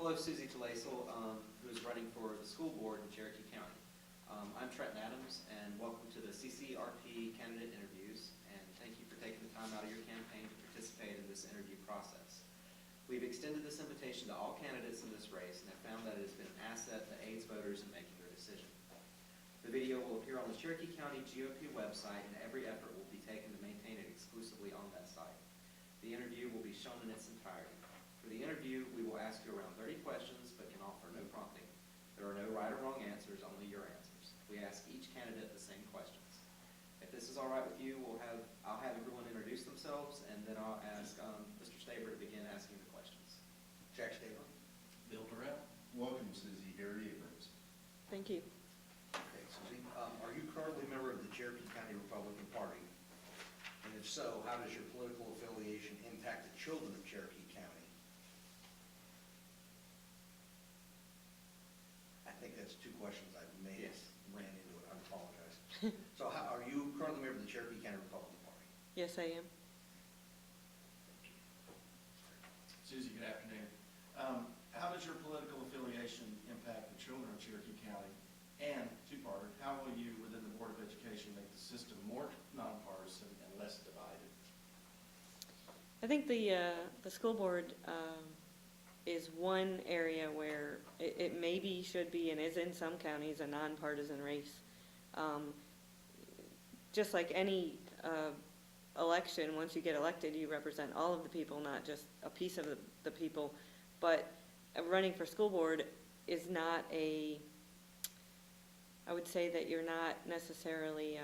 Hello, Susie Tlacil, who is running for the school board in Cherokee County. I'm Trenton Adams, and welcome to the CCRP candidate interviews, and thank you for taking the time out of your campaign to participate in this interview process. We've extended this invitation to all candidates in this race and have found that it has been an asset that aids voters in making their decision. The video will appear on the Cherokee County GOP website, and every effort will be taken to maintain it exclusively on that site. The interview will be shown in its entirety. For the interview, we will ask you around 30 questions, but can offer no prompting. There are no right or wrong answers, only your answers. We ask each candidate the same questions. If this is all right with you, I'll have everyone introduce themselves, and then I'll ask Mr. Staber to begin asking the questions. Jack Staber. Bill Durrell. Welcome, Susie. Harry Abrams. Thank you. Okay, Susie. Are you currently a member of the Cherokee County Republican Party? And if so, how does your political affiliation impact the children of Cherokee County? I think that's two questions I may have ran into it. I apologize. So are you currently a member of the Cherokee County Republican Party? Yes, I am. Susie, good afternoon. How does your political affiliation impact the children of Cherokee County? And two-parter, how will you, within the Board of Education, make the system more nonpartisan and less divided? I think the school board is one area where it maybe should be and is in some counties a nonpartisan race. Just like any election, once you get elected, you represent all of the people, not just a piece of the people. But running for school board is not I would say that you're not necessarily,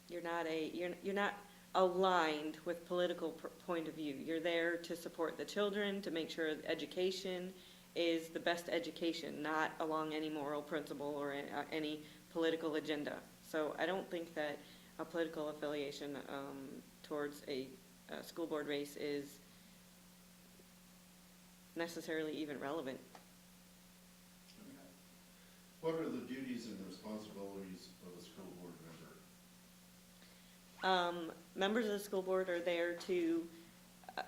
you're not aligned with political point of view. You're there to support the children, to make sure education is the best education, not along any moral principle or any political agenda. So I don't think that a political affiliation towards a school board race is necessarily even relevant. What are the duties and responsibilities of a school board member? Members of the school board are there to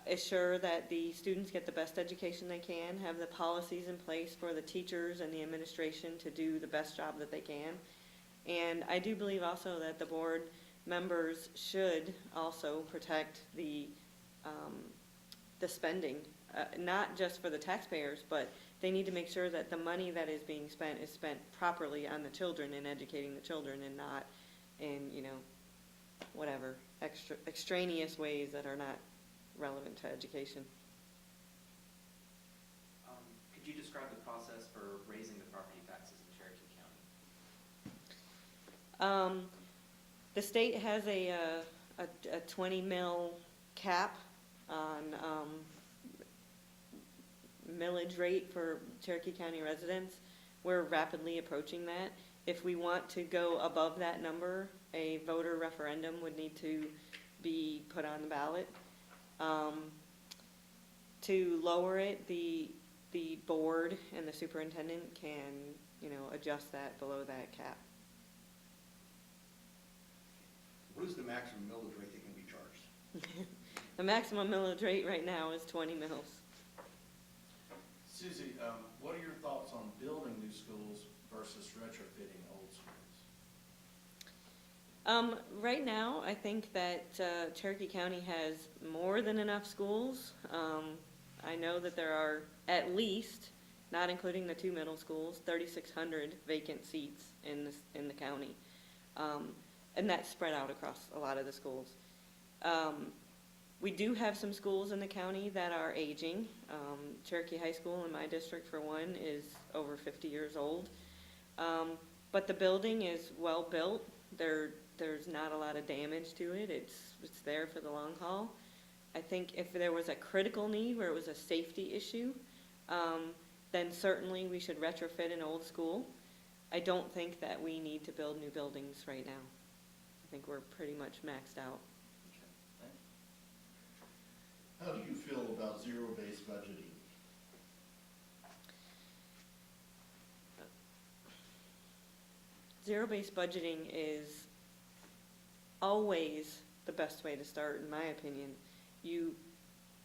assure that the students get the best education they can, have the policies in place for the teachers and the administration to do the best job that they can. And I do believe also that the board members should also protect the spending, not just for the taxpayers, but they need to make sure that the money that is being spent is spent properly on the children and educating the children, and not in, whatever, extraneous ways that are not relevant to education. Could you describe the process for raising the property taxes in Cherokee County? The state has a 20 mil cap on millage rate for Cherokee County residents. We're rapidly approaching that. If we want to go above that number, a voter referendum would need to be put on the ballot. To lower it, the board and the superintendent can, adjust that below that cap. What is the maximum millage rate that can be charged? The maximum millage rate right now is 20 mils. Susie, what are your thoughts on building new schools versus retrofitting old schools? Right now, I think that Cherokee County has more than enough schools. I know that there are at least, not including the 2 middle schools, 3,600 vacant seats in the county, and that's spread out across a lot of the schools. We do have some schools in the county that are aging. Cherokee High School in my district, for one, is over 50 years old. But the building is well built. There's not a lot of damage to it. It's there for the long haul. I think if there was a critical need where it was a safety issue, then certainly we should retrofit an old school. I don't think that we need to build new buildings right now. I think we're pretty much maxed out. How do you feel about zero-based budgeting? Zero-based budgeting is always the best way to start, in my opinion. You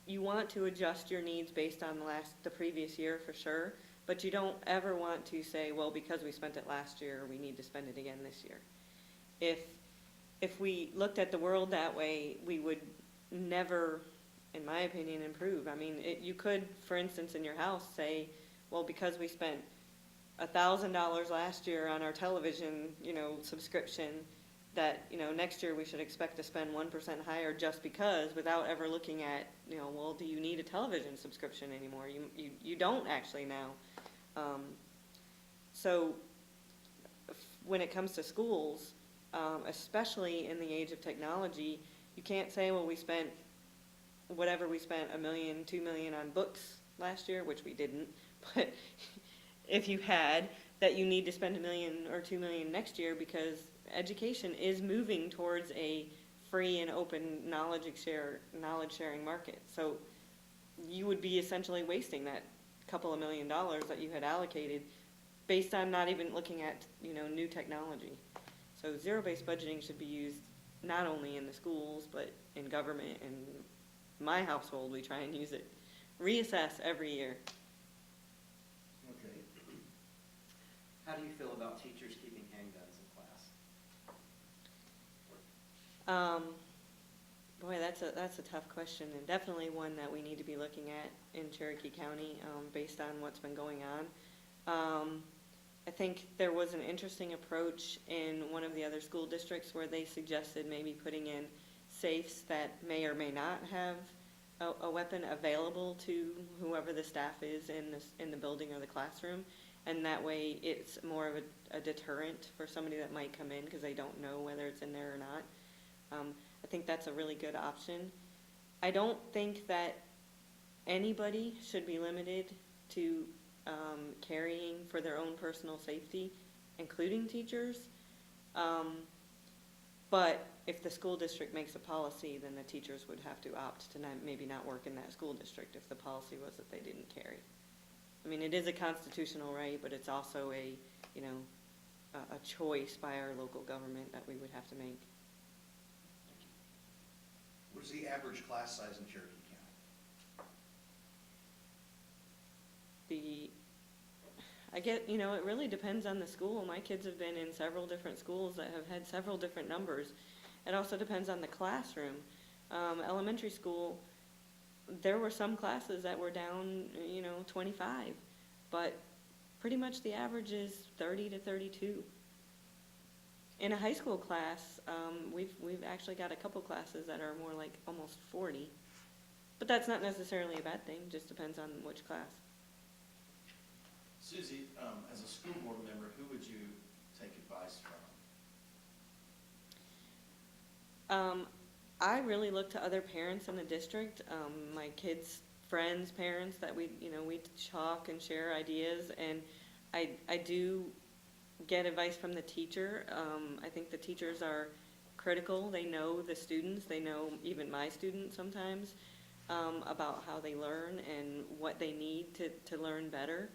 you want to adjust your needs based on the previous year for sure, but you don't ever want to say, well, because we spent it last year, we need to spend it again this year. If we looked at the world that way, we would never, in my opinion, improve. I mean, you could, for instance, in your house say, well, because we spent $1,000 last year on our television, subscription, that, next year we should expect to spend 1% higher just because, without ever looking at, well, do you need a television subscription anymore? You don't actually now. So when it comes to schools, especially in the age of technology, you can't say, well, we spent $1 million, $2 million on books last year, which we didn't, but if you had, that you need to spend $1 million or $2 million next year, because education is moving towards a free and open knowledge sharing market. So you would be essentially wasting that couple of $1 million that you had allocated based on not even looking at, new technology. So zero-based budgeting should be used not only in the schools, but in government. In my household, we try and use it. Reassess every year. Okay. How do you feel about teachers keeping handguns in class? Boy, that's a tough question, and definitely one that we need to be looking at in Cherokee County, based on what's been going on. I think there was an interesting approach in one of the other school districts where they suggested maybe putting in safes that may or may not have a weapon available to whoever the staff is in the building or the classroom, and that way it's more of a deterrent for somebody that might come in because they don't know whether it's in there or not. I think that's a really good option. I don't think that anybody should be limited to carrying for their own personal safety, including teachers. But if the school district makes a policy, then the teachers would have to opt to maybe not work in that school district if the policy was that they didn't carry. I mean, it is a constitutional right, but it's also a choice by our local government that we would have to make. What is the average class size in Cherokee County? It really depends on the school. My kids have been in several different schools that have had several different numbers. It also depends on the classroom. Elementary school, there were some classes that were down, 25, but pretty much the average is 30 to 32. In a high school class, we've actually got a couple classes that are more like almost 40, but that's not necessarily a bad thing. Just depends on which class. Susie, as a school board member, who would you take advice from? I really look to other parents in the district, my kids' friends, parents that we talk and share ideas, and I do get advice from the teacher. I think the teachers are critical. They know the students. They know even my students sometimes about how they learn and what they need to learn better.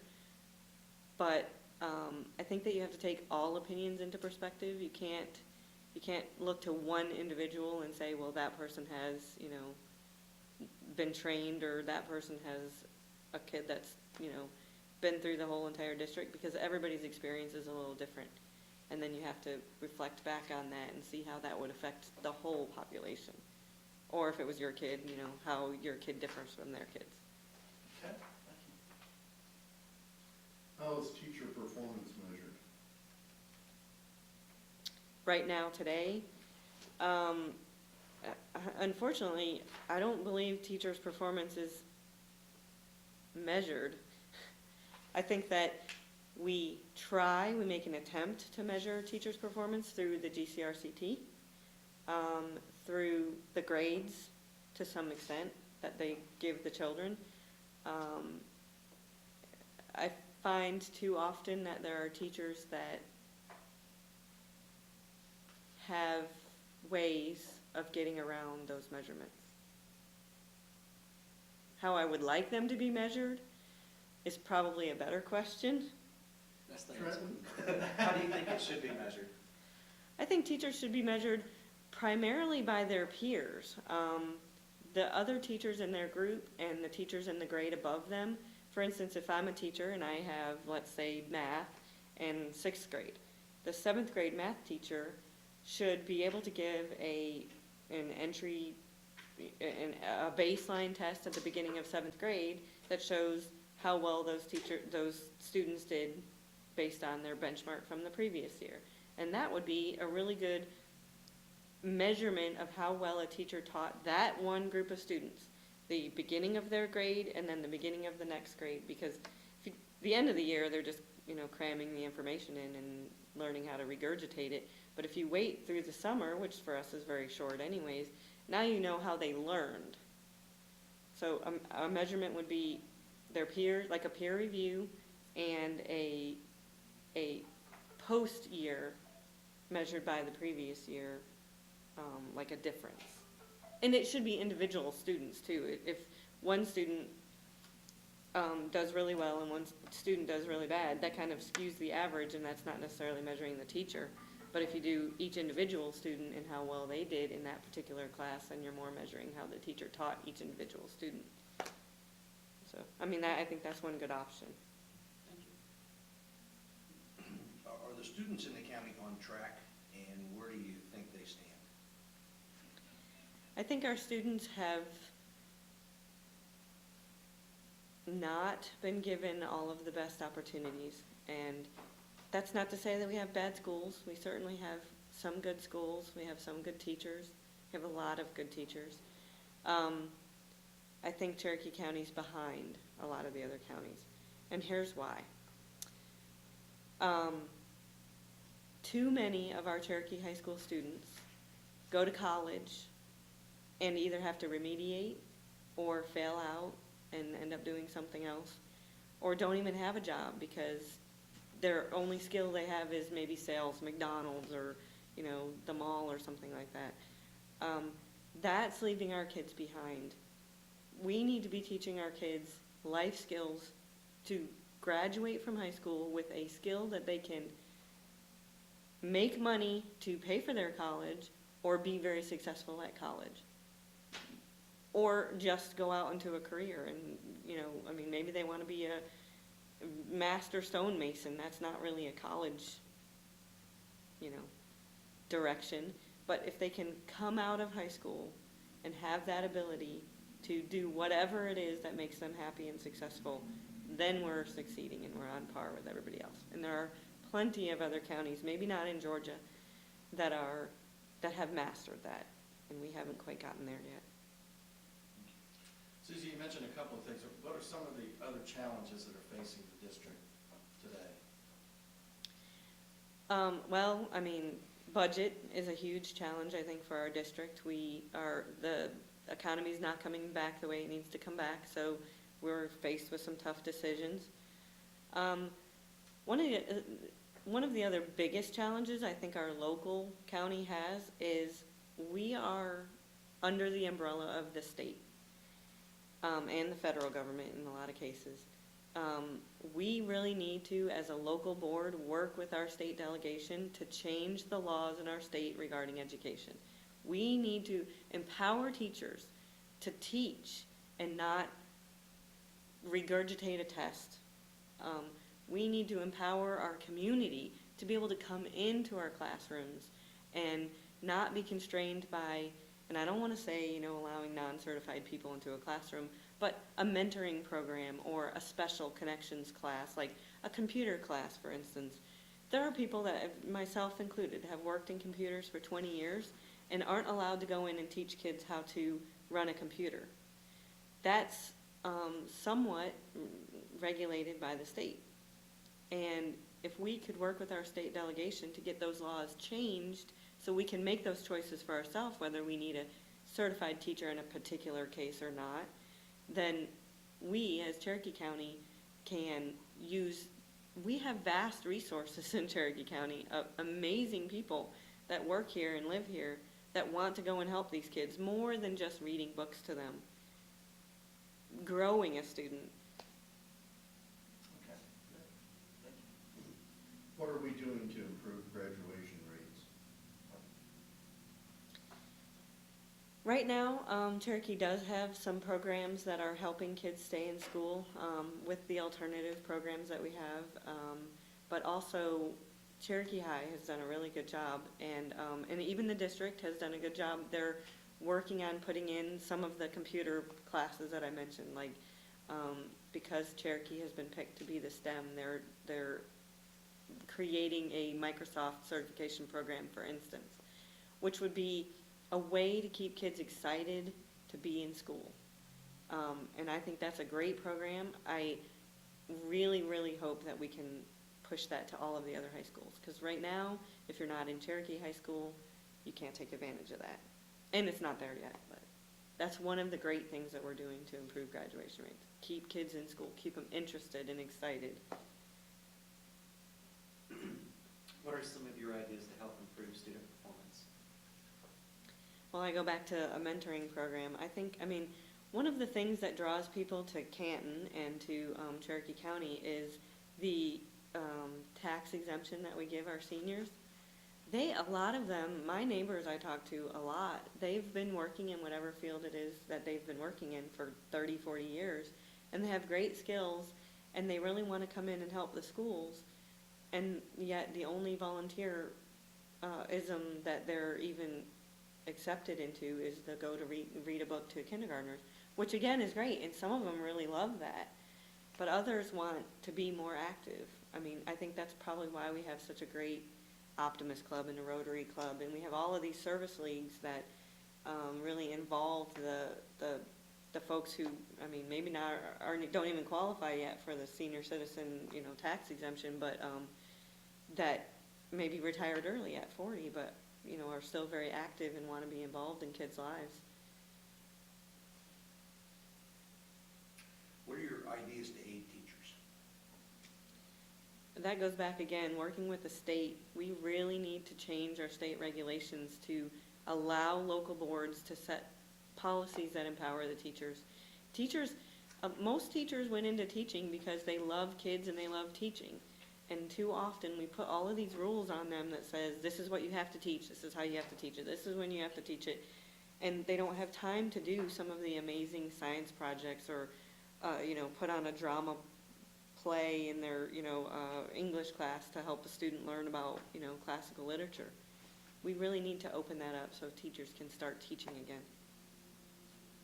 But I think that you have to take all opinions into perspective. You can't look to one individual and say, well, that person has, been trained, or that person has a kid that's, been through the whole entire district, because everybody's experience is a little different. And then you have to reflect back on that and see how that would affect the whole population. Or if it was your kid, how your kid differs from their kids. Okay, thank you. How is teacher performance measured? Right now, today, unfortunately, I don't believe teachers' performance is measured. I think that we make an attempt to measure teachers' performance through the GCRCT, through the grades to some extent that they give the children. I find too often that there are teachers that have ways of getting around those measurements. How I would like them to be measured is probably a better question. That's the answer. How do you think it should be measured? I think teachers should be measured primarily by their peers. the other teachers in their group and the teachers in the grade above them. For instance, if I'm a teacher and I have, let's say, math in 6th grade, the 7th grade math teacher should be able to give a baseline test at the beginning of 7th grade that shows how well those students did based on their benchmark from the previous year. And that would be a really good measurement of how well a teacher taught that one group of students, the beginning of their grade and then the beginning of the next grade, because the end of the year they're just cramming the information in and learning how to regurgitate it. But if you wait through the summer, which for us is very short anyways, now you know how they learned. So a measurement would be their peer, like a peer review, and a post year measured by the previous year, like a difference. And it should be individual students too. If one student does really well and one student does really bad, that kind of skews the average, and that's not necessarily measuring the teacher. But if you do each individual student and how well they did in that particular class, then you're more measuring how the teacher taught each individual student. So, I mean, I think that's one good option. Thank you. Are the students in the county on track, and where do you think they stand? I think our students have not been given all of the best opportunities, and that's not to say that we have bad schools. We certainly have some good schools. We have some good teachers. We have a lot of good teachers. I think Cherokee County's behind a lot of the other counties, and here's why. Too many of our Cherokee high school students go to college and either have to remediate or fail out and end up doing something else, or don't even have a job because their only skill they have is maybe sales, McDonald's, or the mall or something like that. That's leaving our kids behind. We need to be teaching our kids life skills to graduate from high school with a skill that they can make money to pay for their college or be very successful at college. Or just go out into a career and, maybe they want to be a master stonemason. That's not really a college, direction. But if they can come out of high school and have that ability to do whatever it is that makes them happy and successful, then we're succeeding and we're on par with everybody else. And there are plenty of other counties, maybe not in Georgia, that have mastered that, and we haven't quite gotten there yet. Susie, you mentioned a couple of things. What are some of the other challenges that are facing the district today? Budget is a huge challenge, I think, for our district. The economy's not coming back the way it needs to come back, so we're faced with some tough decisions. One of the other biggest challenges I think our local county has is we are under the umbrella of the state. And the federal government in a lot of cases. We really need to, as a local board, work with our state delegation to change the laws in our state regarding education. We need to empower teachers to teach and not regurgitate a test. We need to empower our community to be able to come into our classrooms and not be constrained by, and I don't want to say, allowing non-certified people into a classroom, but a mentoring program or a special connections class, like a computer class, for instance. There are people that, myself included, have worked in computers for 20 years and aren't allowed to go in and teach kids how to run a computer. That's somewhat regulated by the state. And if we could work with our state delegation to get those laws changed so we can make those choices for ourselves, whether we need a certified teacher in a particular case or not, then we, as Cherokee County, we have vast resources in Cherokee County, amazing people that work here and live here that want to go and help these kids more than just reading books to them. Growing a student. Okay, good. Thank you. What are we doing to improve graduation rates? Right now, Cherokee does have some programs that are helping kids stay in school with the alternative programs that we have, but also Cherokee High has done a really good job, and even the district has done a good job. They're working on putting in some of the computer classes that I mentioned, like because Cherokee has been picked to be the STEM, they're creating a Microsoft certification program, for instance, which would be a way to keep kids excited to be in school. And I think that's a great program. I really, really hope that we can push that to all of the other high schools. Because right now, if you're not in Cherokee High School, you can't take advantage of that. And it's not there yet, but that's one of the great things that we're doing to improve graduation rates. Keep kids in school, keep them interested and excited. What are some of your ideas to help improve student performance? Well, I go back to a mentoring program. I mean, one of the things that draws people to Canton and to Cherokee County is the tax exemption that we give our seniors. A lot of them, my neighbors I talk to a lot, they've been working in whatever field it is that they've been working in for 30, 40 years, and they have great skills, and they really want to come in and help the schools, and yet the only volunteerism that they're even accepted into is to go to read a book to kindergartners, which again is great, and some of them really love that, but others want to be more active. I mean, I think that's probably why we have such a great Optimist Club and a Rotary Club, and we have all of these service leagues that really involve the folks who, I mean, maybe not don't even qualify yet for the senior citizen, tax exemption, but that maybe retired early at 40, but are still very active and want to be involved in kids' lives. What are your ideas to aid teachers? That goes back again, working with the state. We really need to change our state regulations to allow local boards to set policies that empower the teachers. Most teachers went into teaching because they love kids and they love teaching. And too often we put all of these rules on them that says, this is what you have to teach, this is how you have to teach it, this is when you have to teach it. And they don't have time to do some of the amazing science projects or, put on a drama play in their, English class to help a student learn about, classical literature. We really need to open that up so teachers can start teaching again.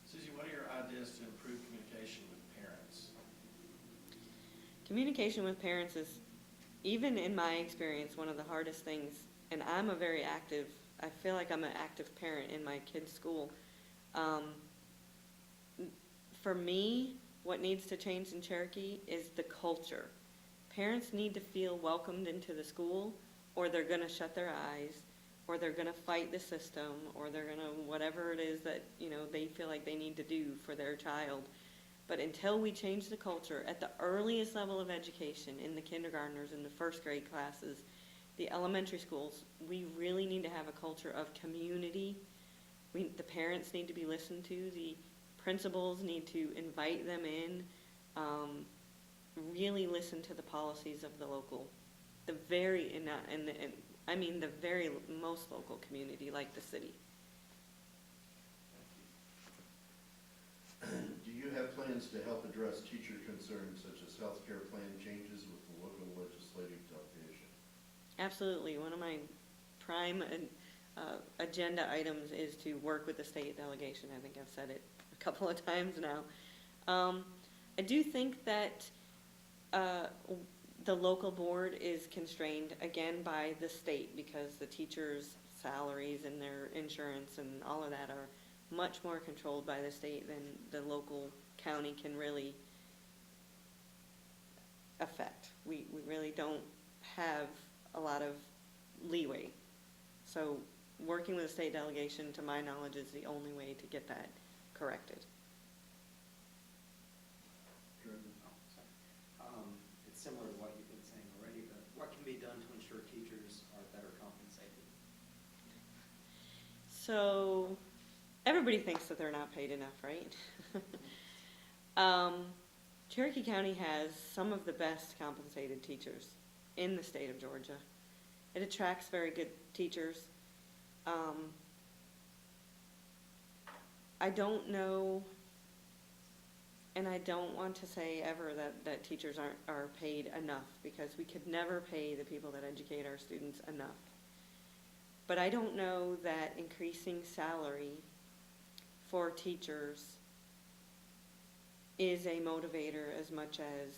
Susie, what are your ideas to improve communication with parents? Communication with parents is, even in my experience, one of the hardest things, and I feel like I'm an active parent in my kid's school. For me, what needs to change in Cherokee is the culture. Parents need to feel welcomed into the school, or they're going to shut their eyes, or they're going to fight the system, or they're going to whatever it is that they feel like they need to do for their child. But until we change the culture at the earliest level of education, in the kindergartners, in the first grade classes, the elementary schools, we really need to have a culture of community. The parents need to be listened to. The principals need to invite them in, really listen to the policies of the local, the very most local community, like the city. Do you have plans to help address teacher concerns such as healthcare plan changes with the local legislative delegation? Absolutely. One of my prime agenda items is to work with the state delegation. I think I've said it a couple of times now. I do think that the local board is constrained, again, by the state, because the teachers' salaries and their insurance and all of that are much more controlled by the state than the local county can really affect. We really don't have a lot of leeway. So working with the state delegation, to my knowledge, is the only way to get that corrected. It's similar to what you've been saying already, but what can be done to ensure teachers are better compensated? So everybody thinks that they're not paid enough, right? Cherokee County has some of the best compensated teachers in the state of Georgia. It attracts very good teachers. I don't know, and I don't want to say ever that teachers are paid enough, because we could never pay the people that educate our students enough. But I don't know that increasing salary for teachers is a motivator as much as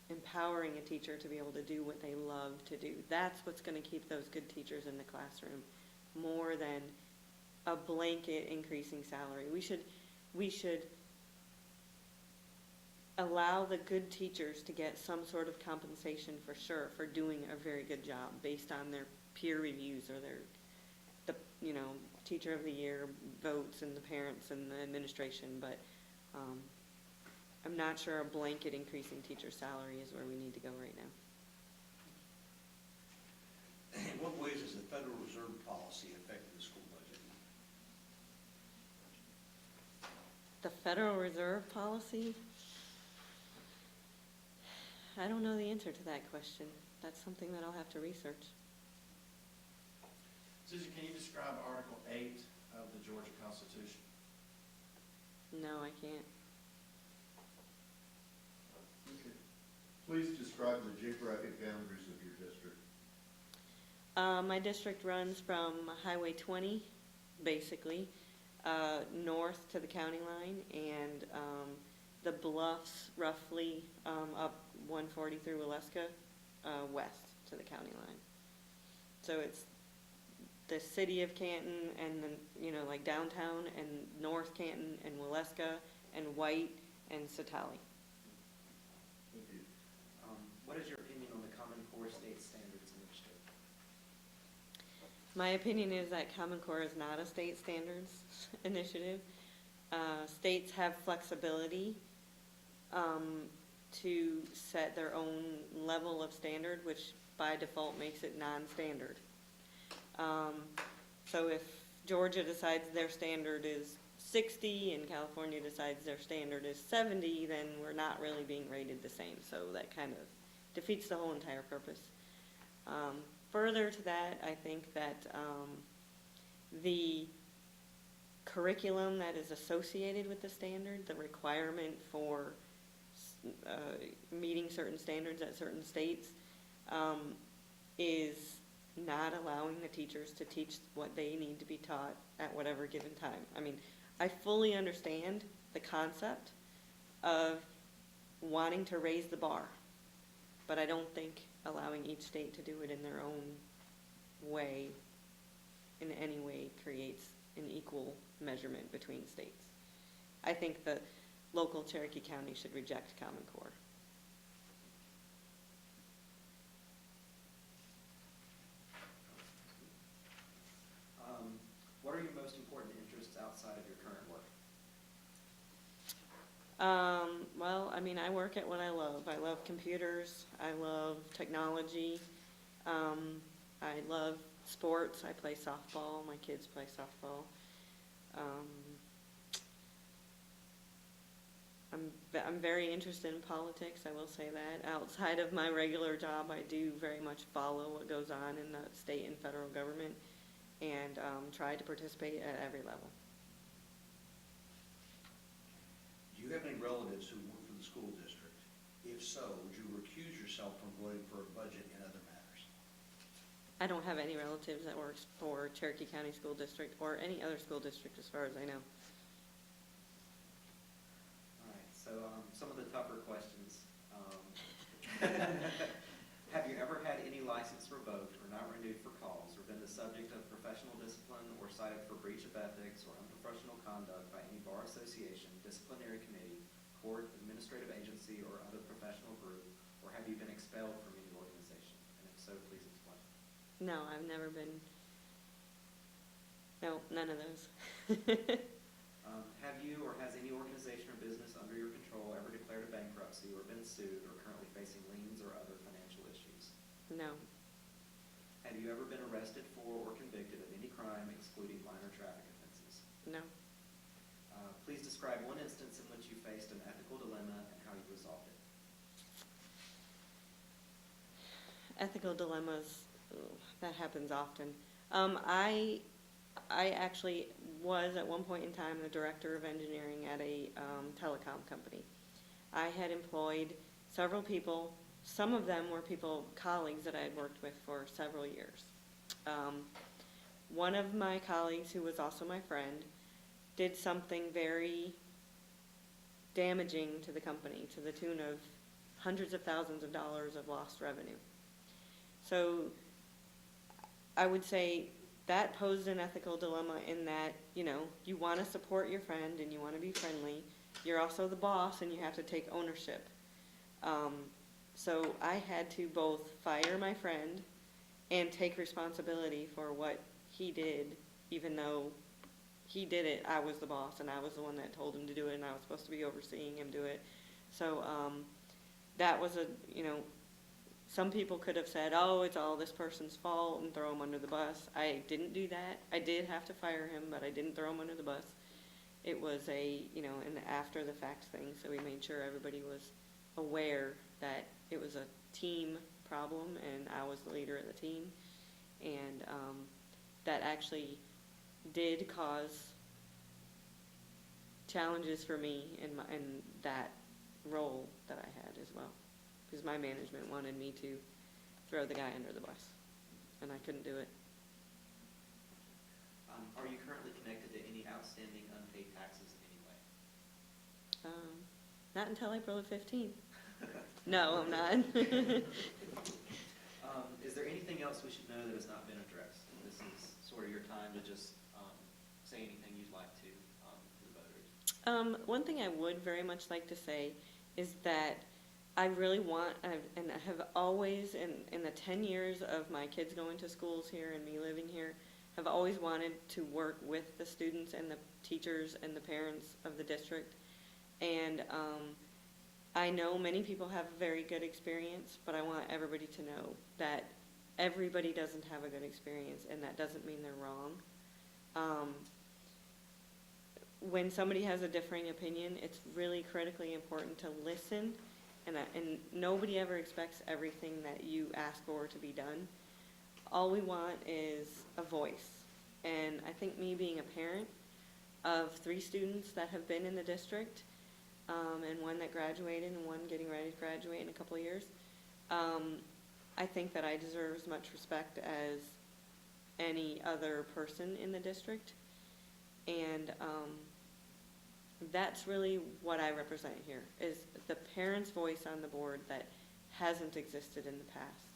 empowering a teacher to be able to do what they love to do. That's what's going to keep those good teachers in the classroom, more than a blanket increasing salary. We should allow the good teachers to get some sort of compensation for sure for doing a very good job based on their peer reviews or the teacher of the year votes and the parents and the administration. But I'm not sure a blanket increasing teacher salary is where we need to go right now. In what ways has the Federal Reserve policy affected the school budget? The Federal Reserve policy? I don't know the answer to that question. That's something that I'll have to research. Susie, can you describe Article 8 of the Georgia Constitution? No, I can't. Okay. Please describe the geographic boundaries of your district. My district runs from Highway 20, basically, north to the county line, and the bluffs roughly up 140 through Waleska, west to the county line. So it's the city of Canton and then, like downtown and North Canton and Waleska and White and Tlacil. Thank you. What is your opinion on the Common Core state standards initiative? My opinion is that Common Core is not a state standards initiative. States have flexibility to set their own level of standard, which by default makes it non-standard. So if Georgia decides their standard is 60 and California decides their standard is 70, then we're not really being rated the same. So that kind of defeats the whole entire purpose. Further to that, I think that the curriculum that is associated with the standard, the requirement for meeting certain standards at certain states, is not allowing the teachers to teach what they need to be taught at whatever given time. I mean, I fully understand the concept of wanting to raise the bar, but I don't think allowing each state to do it in their own way in any way creates an equal measurement between states. I think the local Cherokee County should reject Common Core. What are your most important interests outside of your current work? Well, I mean, I work at what I love. I love computers. I love technology. I love sports. I play softball. My kids play softball. I'm very interested in politics, I will say that. Outside of my regular job, I do very much follow what goes on in the state and federal government, and try to participate at every level. Do you have any relatives who work for the school district? If so, would you recuse yourself from voting for a budget and other matters? I don't have any relatives that works for Cherokee County School District or any other school district as far as I know. All right, so some of the tougher questions. Have you ever had any license revoked or not renewed for cause, or been the subject of professional discipline or cited for breach of ethics or unprofessional conduct by any bar association, disciplinary committee, court, administrative agency, or other professional group, or have you been expelled from any organization? And if so, please explain. No, I've never been. No, none of those. Have you or has any organization or business under your control ever declared a bankruptcy or been sued or currently facing liens or other financial issues? No. Have you ever been arrested for or convicted of any crime excluding minor traffic offenses? No. Please describe one instance in which you faced an ethical dilemma and how you resolved it. Ethical dilemmas, that happens often. I I actually was at one point in time the director of engineering at a telecom company. I had employed several people. Some of them were colleagues that I had worked with for several years. One of my colleagues, who was also my friend, did something very damaging to the company to the tune of hundreds of thousands of dollars of lost revenue. So I would say that posed an ethical dilemma in that, you want to support your friend and you want to be friendly. You're also the boss and you have to take ownership. So I had to both fire my friend and take responsibility for what he did, even though he did it. I was the boss and I was the one that told him to do it, and I was supposed to be overseeing him do it. So that was some people could have said, oh, it's all this person's fault and throw him under the bus. I didn't do that. I did have to fire him, but I didn't throw him under the bus. It was an after the fact thing, so we made sure everybody was aware that it was a team problem and I was the leader of the team. And that actually did cause challenges for me in that role that I had as well, because my management wanted me to throw the guy under the bus, and I couldn't do it. Are you currently connected to any outstanding unpaid taxes in any way? Not until April of 15. No, I'm not. Is there anything else we should know that has not been addressed? This is sort of your time to just say anything you'd like to the voters. One thing I would very much like to say is that I really want, and I have always, in the 10 years of my kids going to schools here and me living here, have always wanted to work with the students and the teachers and the parents of the district. And I know many people have a very good experience, but I want everybody to know that everybody doesn't have a good experience, and that doesn't mean they're wrong. When somebody has a differing opinion, it's really critically important to listen, and nobody ever expects everything that you ask for to be done. All we want is a voice. And I think me being a parent of 3 students that have been in the district, and one that graduated and one getting ready to graduate in a couple of years, I think that I deserve as much respect as any other person in the district. And that's really what I represent here, is the parents' voice on the board that hasn't existed in the past.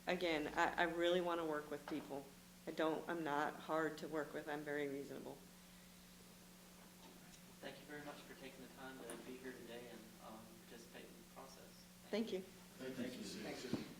Again, I really want to work with people. I'm not hard to work with. I'm very reasonable. Thank you very much for taking the time to be here today and participate in the process. Thank you. Thank you, Susie. Thanks, Susie.